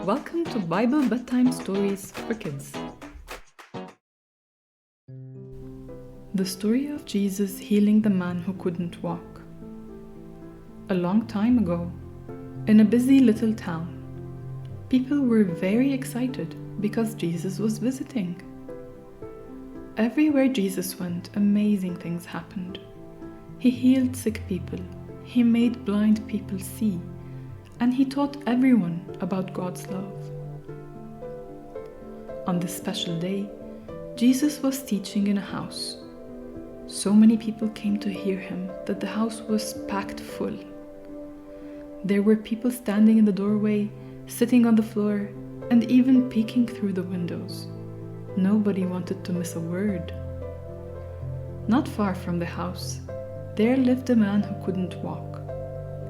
Welcome to Bible Bedtime Stories for Kids. The story of Jesus healing the man who couldn't walk. A long time ago, in a busy little town, people were very excited because Jesus was visiting. Everywhere Jesus went, amazing things happened. He healed sick people, he made blind people see, and he taught everyone about God's love. On this special day, Jesus was teaching in a house. So many people came to hear him that the house was packed full. There were people standing in the doorway, sitting on the floor, and even peeking through the windows. Nobody wanted to miss a word. Not far from the house, there lived a man who couldn't walk.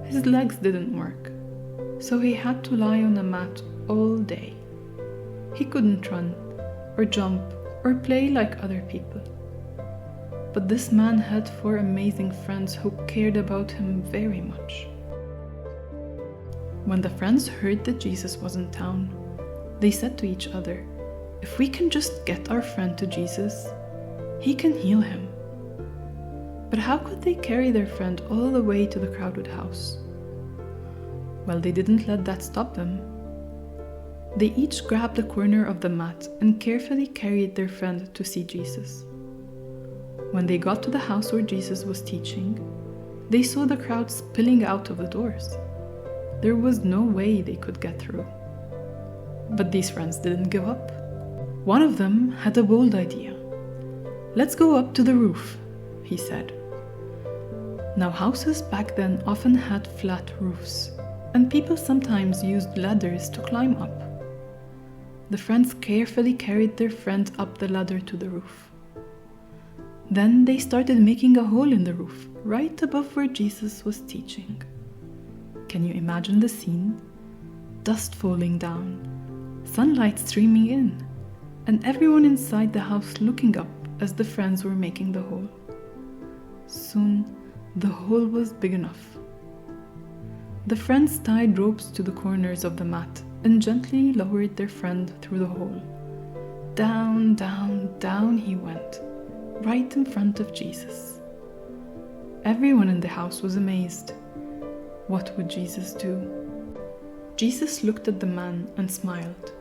His legs didn't work, so he had to lie on a mat all day. He couldn't run, or jump, or play like other people. But this man had 4 amazing friends who cared about him very much. When the friends heard that Jesus was in town, they said to each other, "If we can just get our friend to Jesus, he can heal him." But how could they carry their friend all the way to the crowded house? Well, they didn't let that stop them. They each grabbed a corner of the mat and carefully carried their friend to see Jesus. When they got to the house where Jesus was teaching, they saw the crowd spilling out of the doors. There was no way they could get through. But these friends didn't give up. One of them had a bold idea. "Let's go up to the roof," he said. Now, houses back then often had flat roofs, and people sometimes used ladders to climb up. The friends carefully carried their friend up the ladder to the roof. Then they started making a hole in the roof, right above where Jesus was teaching. Can you imagine the scene? Dust falling down, sunlight streaming in, and everyone inside the house looking up as the friends were making the hole. Soon, the hole was big enough. The friends tied ropes to the corners of the mat and gently lowered their friend through the hole. Down, down, down he went, right in front of Jesus. Everyone in the house was amazed. What would Jesus do? Jesus looked at the man and smiled.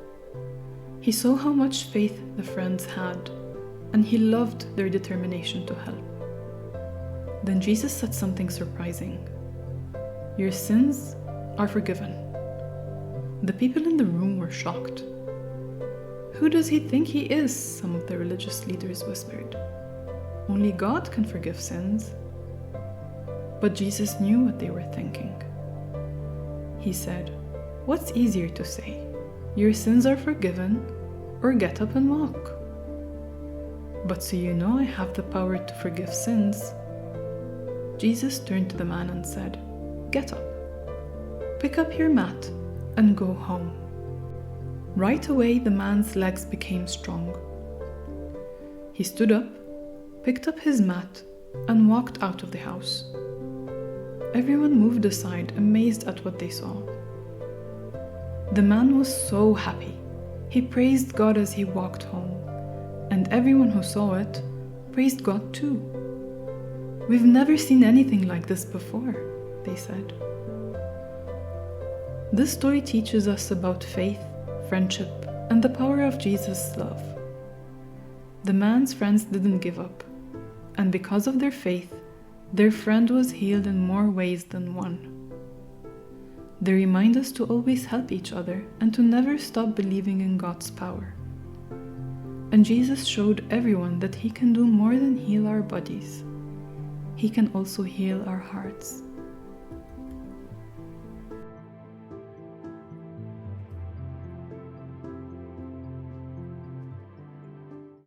He saw how much faith the friends had, and he loved their determination to help. Then Jesus said something surprising. "Your sins are forgiven." The people in the room were shocked. "Who does he think he is?" some of the religious leaders whispered. "Only God can forgive sins." But Jesus knew what they were thinking. He said, "What's easier to say? Your sins are forgiven, or get up and walk? But so you know I have the power to forgive sins." Jesus turned to the man and said, "Get up, pick up your mat, and go home." Right away, the man's legs became strong. He stood up, picked up his mat, and walked out of the house. Everyone moved aside, amazed at what they saw. The man was so happy. He praised God as he walked home, and everyone who saw it praised God too. "We've never seen anything like this before," they said. This story teaches us about faith, friendship, and the power of Jesus' love. The man's friends didn't give up, and because of their faith, their friend was healed in more ways than one. They remind us to always help each other and to never stop believing in God's power. And Jesus showed everyone that he can do more than heal our bodies. He can also heal our hearts.